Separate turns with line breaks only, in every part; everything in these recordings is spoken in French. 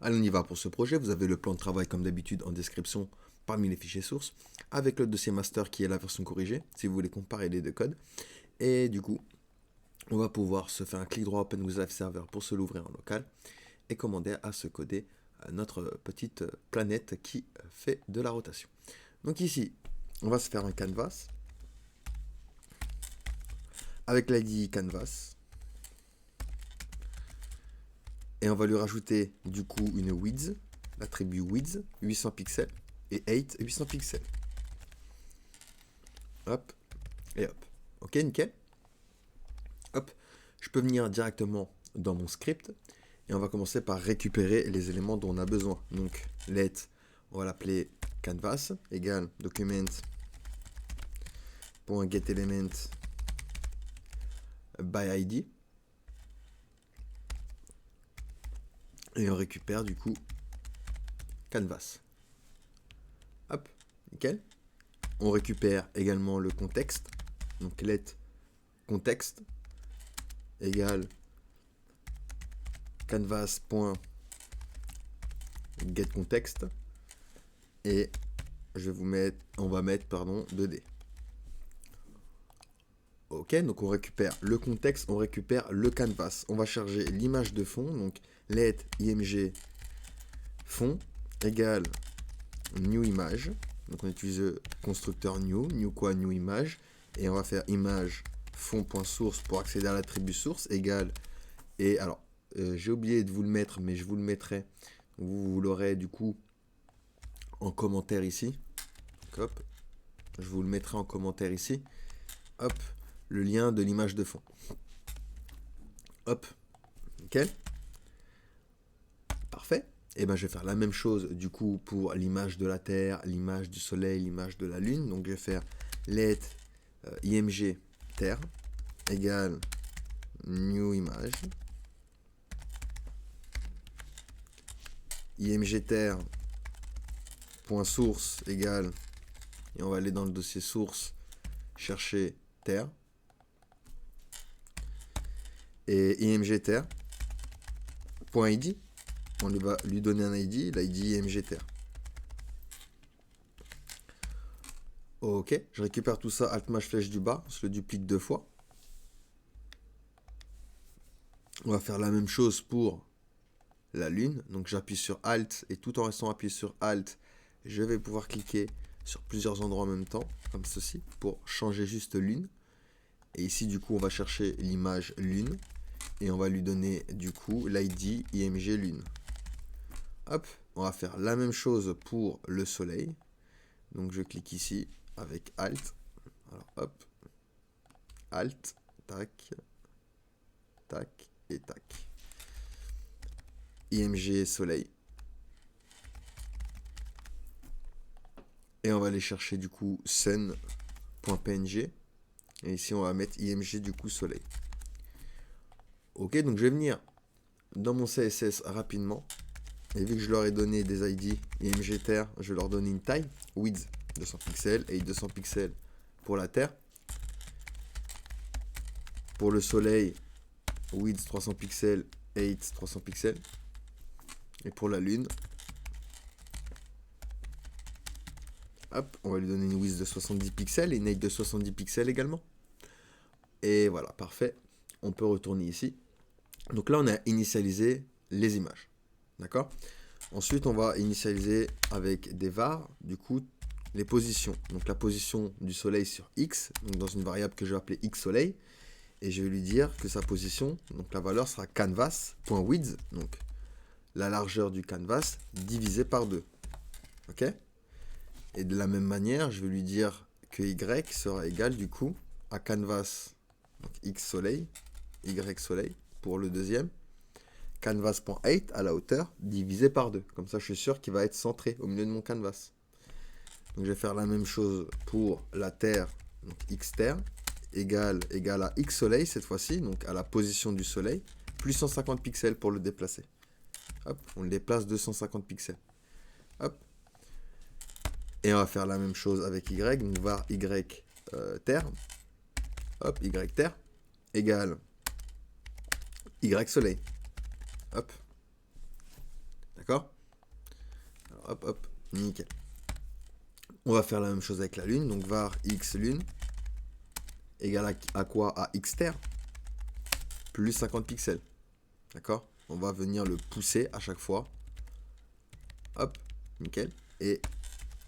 Allez, on y va pour ce projet. Vous avez le plan de travail comme d'habitude en description parmi les fichiers sources, avec le dossier master qui est la version corrigée, si vous voulez comparer les deux codes. Et du coup, on va pouvoir se faire un clic droit Open with Live Server pour se l'ouvrir en local et commander à se coder notre petite planète qui fait de la rotation. Donc ici, on va se faire un canvas avec l'ID canvas et on va lui rajouter du coup une width, l'attribut width 800 pixels et height 800 pixels. Hop et hop. Ok, nickel. Hop, je peux venir directement dans mon script et on va commencer par récupérer les éléments dont on a besoin. Donc let, on va l'appeler canvas égale document.getElement by ID et on récupère du coup canvas. Hop, nickel. On récupère également le contexte. Donc let contexte égale canvas.getContext et on va mettre 2D. Ok, donc on récupère le contexte, on récupère le canvas. On va charger l'image de fond, donc let img fond égale new image. Donc on utilise le constructeur new quoi, new image, et on va faire image fond.source pour accéder à l'attribut source égale, et alors j'ai oublié de vous le mettre, mais je vous le mettrai, vous l'aurez du coup en commentaire ici. Donc, hop, je vous le mettrai en commentaire ici. Hop, le lien de l'image de fond. Hop, nickel. Parfait. Et ben je vais faire la même chose du coup pour l'image de la Terre, l'image du Soleil, l'image de la Lune. Donc je vais faire let img Terre égale new image. img Terre point source égale, et on va aller dans le dossier source chercher Terre. Et img Terre point id, on va lui donner un id, l'id img Terre. Ok, je récupère tout ça, Alt Maj flèche du bas, je le duplique 2 fois. On va faire la même chose pour la Lune. Donc j'appuie sur Alt et tout en restant appuyé sur Alt, je vais pouvoir cliquer sur plusieurs endroits en même temps, comme ceci, pour changer juste Lune. Et ici du coup on va chercher l'image Lune et on va lui donner du coup l'ID img Lune. Hop, on va faire la même chose pour le Soleil. Donc je clique ici avec Alt. Alors hop, Alt, tac, tac et tac. img Soleil. Et on va aller chercher du coup sun.png. Et ici on va mettre img du coup Soleil. Ok, donc je vais venir dans mon CSS rapidement. Et vu que je leur ai donné des ID img Terre, je vais leur donner une taille, width 200 pixels et 200 pixels pour la Terre. Pour le Soleil, width 300 pixels, height 300 pixels. Et pour la Lune, hop, on va lui donner une width de 70 pixels et une height de 70 pixels également. Et voilà, parfait. On peut retourner ici. Donc là, on a initialisé les images. D'accord? Ensuite, on va initialiser avec des var, du coup, les positions. Donc la position du soleil sur x, donc dans une variable que je vais appeler xSoleil. Et je vais lui dire que sa position, donc la valeur sera canvas.width, donc la largeur du canvas divisé par 2. Ok? Et de la même manière, je vais lui dire que y sera égal du coup à canvas, donc xSoleil, ySoleil pour le deuxième, canvas.height à la hauteur divisé par 2. Comme ça, je suis sûr qu'il va être centré au milieu de mon canvas. Donc je vais faire la même chose pour la Terre, donc xTerre, égale à xSoleil cette fois-ci, donc à la position du soleil, plus 150 pixels pour le déplacer. Hop, on le déplace 250 pixels. Hop. Et on va faire la même chose avec y, donc var y Terre, hop, y Terre, égale y soleil. Hop. D'accord? Alors, hop, hop, nickel. On va faire la même chose avec la lune. Donc var x lune égale à quoi? À x terre plus 50 pixels. D'accord? On va venir le pousser à chaque fois. Hop, nickel. Et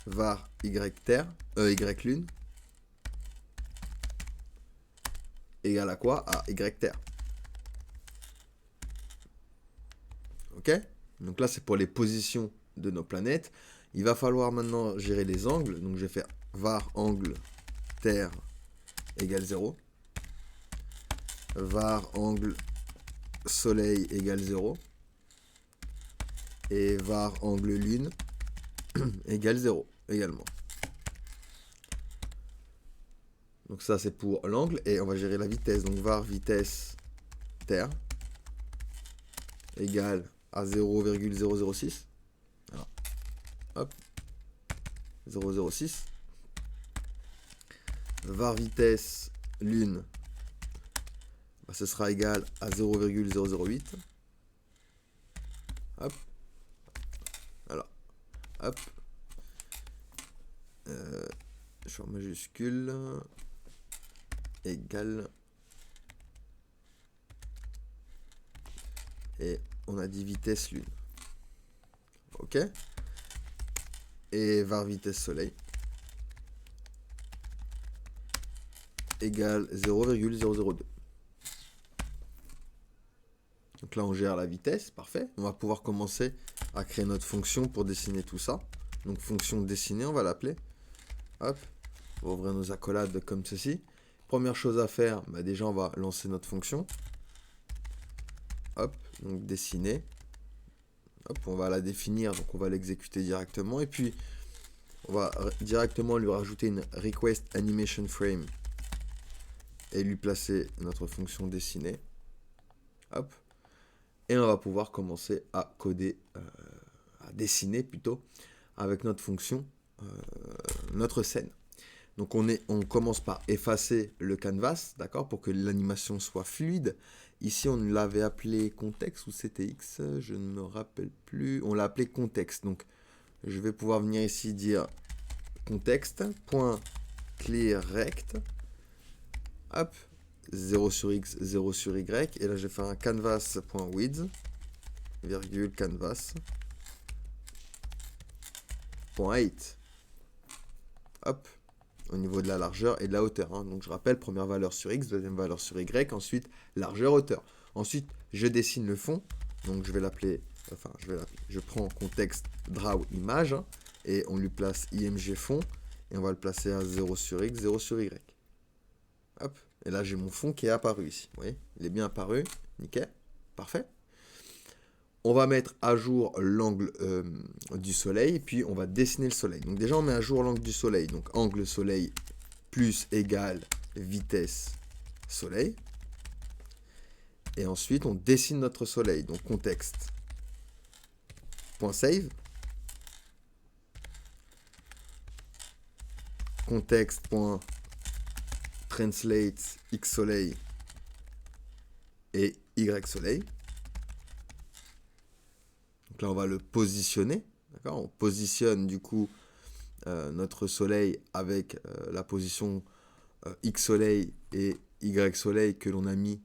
var y terre, y lune égale à quoi? À y terre. Ok? Donc là, c'est pour les positions de nos planètes. Il va falloir maintenant gérer les angles. Donc je vais faire var angle terre égale 0. Var angle soleil égale 0. Et var angle lune égale 0 également. Donc ça, c'est pour l'angle. Et on va gérer la vitesse. Donc var vitesse terre égale à 0,006. Alors, hop. 0,06. Var vitesse lune, bah, ce sera égal à 0,008. Hop. Alors, hop. Je fais en majuscule. Égal. Et on a dit vitesse lune. Ok. Et var vitesse soleil égale 0,002. Donc là, on gère la vitesse, parfait. On va pouvoir commencer à créer notre fonction pour dessiner tout ça. Donc fonction dessinée, on va l'appeler. Hop, on va ouvrir nos accolades comme ceci. Première chose à faire, bah déjà on va lancer notre fonction. Hop, donc dessiner. Hop, on va la définir, donc on va l'exécuter directement. Et puis, on va directement lui rajouter une request animation frame et lui placer notre fonction dessinée. Hop. Et on va pouvoir commencer à coder, à dessiner plutôt, avec notre fonction, notre scène. Donc on commence par effacer le canvas, d'accord, pour que l'animation soit fluide. Ici, on l'avait appelé contexte ou c'était X, je ne me rappelle plus. On l'a appelé contexte. Donc, je vais pouvoir venir ici dire contexte, point clear rect, hop, 0 sur X, 0 sur Y. Et là, je vais faire un canvas.width, virgule canvas, point height. Hop, au niveau de la largeur et de la hauteur. Hein. Donc je rappelle, première valeur sur X, deuxième valeur sur Y, ensuite largeur, hauteur. Ensuite, je dessine le fond. Donc je vais l'appeler, je prends contexte draw image hein, et on lui place img fond et on va le placer à 0 sur X, 0 sur Y. Hop, et là j'ai mon fond qui est apparu ici. Vous voyez, il est bien apparu, nickel, parfait. On va mettre à jour l'angle du soleil, puis on va dessiner le soleil. Donc déjà, on met à jour l'angle du soleil. Donc angle soleil plus égale vitesse soleil. Et ensuite, on dessine notre soleil. Donc contexte. .save. Contexte.translate x soleil et y soleil. Donc là, on va le positionner. D'accord ? On positionne du coup notre soleil avec la position X soleil et Y soleil que l'on a mis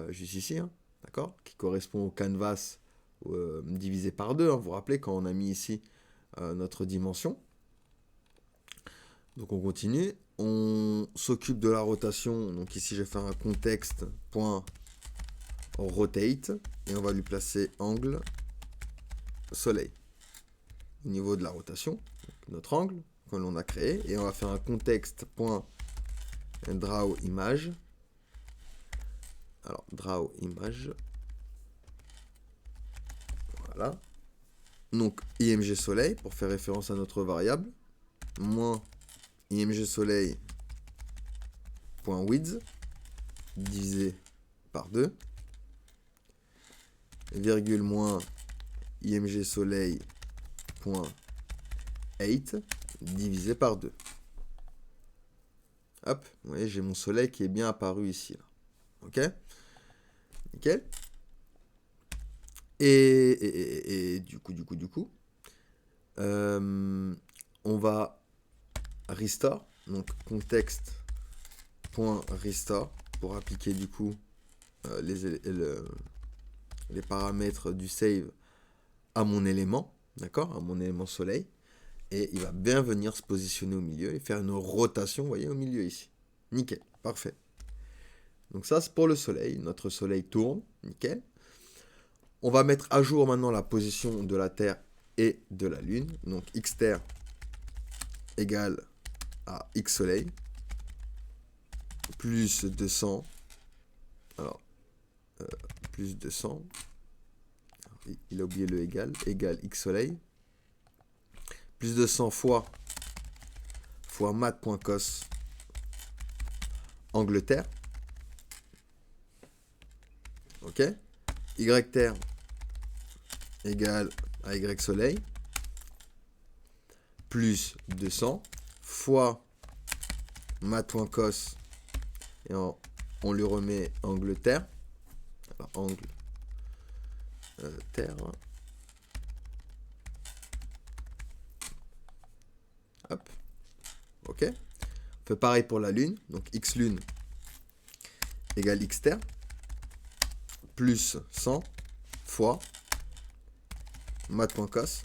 juste ici. Hein, d'accord ? Qui correspond au canvas divisé par 2. Hein, vous vous rappelez quand on a mis ici notre dimension. Donc on continue. On s'occupe de la rotation. Donc ici, je vais faire un contexte.rotate et on va lui placer angle soleil au niveau de la rotation, notre angle que l'on a créé, et on va faire un contexte.draw image. Alors draw image, voilà. Donc img soleil pour faire référence à notre variable, moins img soleil .width divisé par 2, virgule moins img soleil .height divisé par 2. Hop, vous voyez, j'ai mon soleil qui est bien apparu ici. Là. Ok ? Nickel. Et du coup, on va restore, donc contexte.restore pour appliquer du coup les paramètres du save à mon élément, d'accord, à mon élément soleil, et il va bien venir se positionner au milieu et faire une rotation, vous voyez, au milieu ici. Nickel, parfait. Donc ça, c'est pour le soleil. Notre soleil tourne, nickel. On va mettre à jour maintenant la position de la Terre et de la Lune. Donc xterre égale à x soleil plus 200. Alors, plus 200. Il a oublié le égale x soleil. Plus 200 fois mat.cos Angleterre. Ok. Y terre égale à y soleil plus 200 fois mat.cos et on lui remet Angleterre. Alors angle terre. Hop. Ok. On fait pareil pour la lune. Donc x lune égale x terre plus 100 fois mat.cos.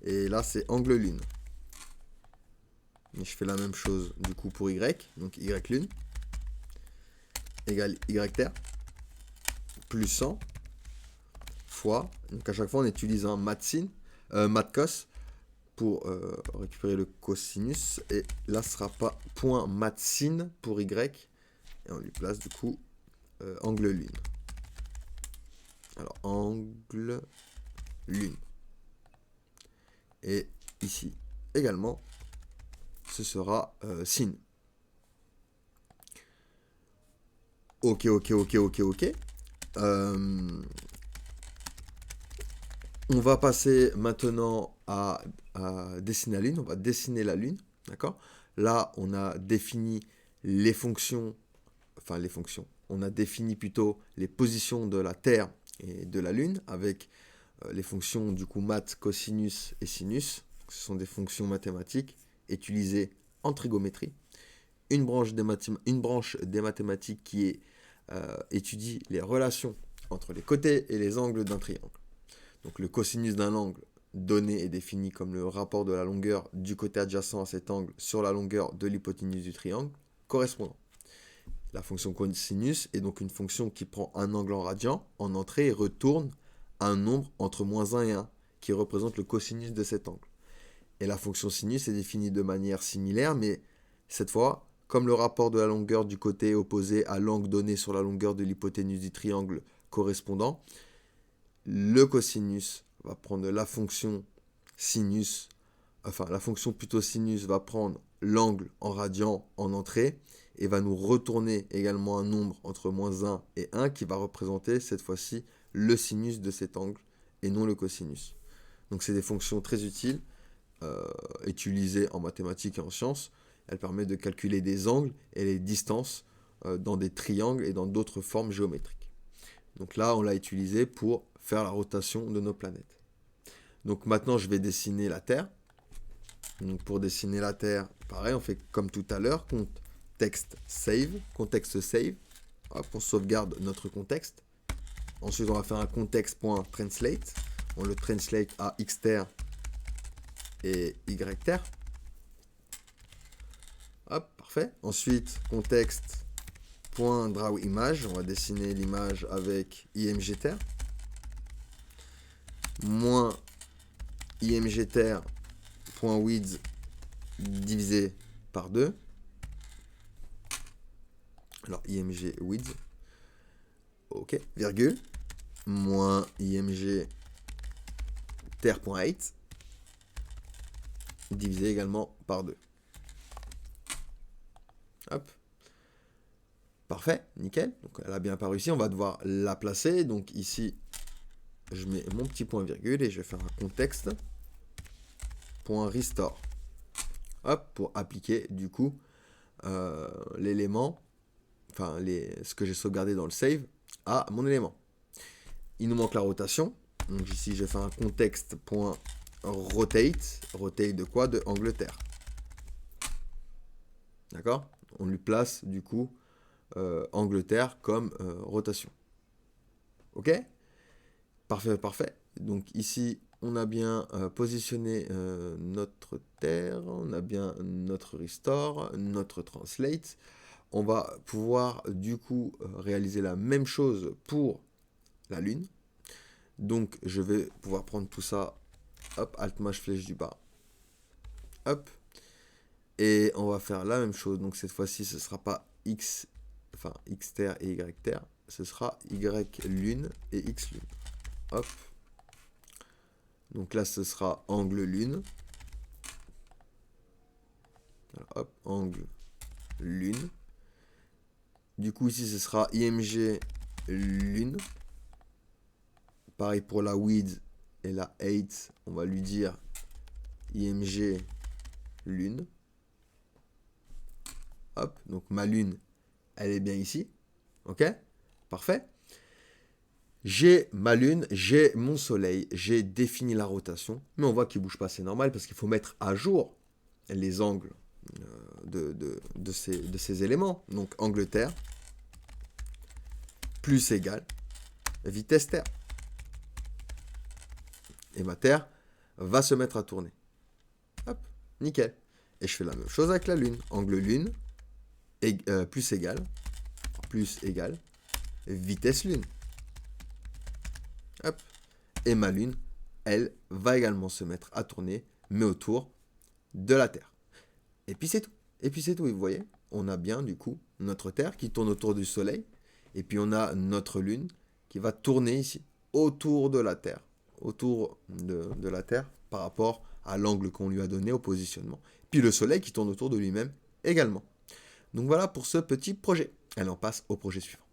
Et là, c'est angle lune. Et je fais la même chose du coup pour y. Donc y lune égale y terre plus 100 fois. Donc à chaque fois, on utilise un mat.cos pour récupérer le cosinus. Et là, ce sera pas point mat.sin pour y. Et on lui place du coup angle lune. Alors, angle lune. Et ici également, ce sera sin. Ok. On va passer maintenant à dessiner la Lune. On va dessiner la Lune, d'accord? Là, on a défini les fonctions, on a défini plutôt les positions de la Terre et de la Lune avec les fonctions du coup mat, cosinus et sinus. Ce sont des fonctions mathématiques utilisées en trigonométrie. Une branche des mathématiques qui étudie les relations entre les côtés et les angles d'un triangle. Donc le cosinus d'un angle donné est défini comme le rapport de la longueur du côté adjacent à cet angle sur la longueur de l'hypoténuse du triangle correspondant. La fonction cosinus est donc une fonction qui prend un angle en radian en entrée et retourne un nombre entre moins 1 et 1 qui représente le cosinus de cet angle. Et la fonction sinus est définie de manière similaire, mais cette fois, comme le rapport de la longueur du côté est opposé à l'angle donné sur la longueur de l'hypoténuse du triangle correspondant, le cosinus va prendre la fonction sinus, la fonction plutôt sinus va prendre l'angle en radian en entrée et va nous retourner également un nombre entre moins 1 et 1 qui va représenter cette fois-ci le sinus de cet angle et non le cosinus. Donc c'est des fonctions très utiles, utilisées en mathématiques et en sciences. Elles permettent de calculer des angles et les distances dans des triangles et dans d'autres formes géométriques. Donc là, on l'a utilisé pour faire la rotation de nos planètes. Donc maintenant, je vais dessiner la Terre. Donc pour dessiner la Terre, pareil, on fait comme tout à l'heure, contexte save. Hop, on sauvegarde notre contexte. Ensuite, on va faire un contexte.translate. On le translate à xterre et yterre. Hop, parfait. Ensuite, contexte.drawImage. On va dessiner l'image avec imgterre. Moins imgterre.width divisé par 2. Alors, img width. Ok, virgule. Moins img terre.height divisé également par 2. Hop. Parfait, nickel. Donc elle a bien apparu ici. On va devoir la placer. Donc ici, je mets mon petit point virgule et je vais faire un contexte.restore. Hop, pour appliquer du coup l'élément, ce que j'ai sauvegardé dans le save à mon élément. il nous manque la rotation. Donc ici, je fais un contexte.rotate. Rotate de quoi? De Angleterre. D'accord? On lui place du coup Angleterre comme rotation. Ok? Parfait, parfait. Donc ici, on a bien positionné notre terre, on a bien notre restore, notre translate. On va pouvoir du coup réaliser la même chose pour la lune. Donc je vais pouvoir prendre tout ça, hop, alt maj flèche du bas, hop, et on va faire la même chose. Donc cette fois-ci, ce ne sera pas x, enfin x terre et y terre, ce sera y lune et x lune. Hop. Donc là, ce sera angle lune. Alors, hop, angle lune. Du coup, ici, ce sera IMG lune. Pareil pour la width et la height, on va lui dire IMG lune. Hop, donc ma lune, elle est bien ici. Ok? Parfait. J'ai ma lune, j'ai mon soleil, j'ai défini la rotation, mais on voit qu'il ne bouge pas, c'est normal parce qu'il faut mettre à jour les angles de ces éléments. Donc Angleterre, plus égal, vitesse Terre. Et ma Terre va se mettre à tourner. Hop, nickel. Et je fais la même chose avec la Lune. Angle Lune, plus égal, vitesse Lune. Hop. Et ma Lune, elle va également se mettre à tourner, mais autour de la Terre. Et puis c'est tout. Et puis c'est tout, vous voyez, on a bien du coup notre Terre qui tourne autour du Soleil, et puis on a notre Lune qui va tourner ici, autour de la Terre, autour de la Terre par rapport à l'angle qu'on lui a donné au positionnement. Puis le Soleil qui tourne autour de lui-même également. Donc voilà pour ce petit projet. Allez, on passe au projet suivant.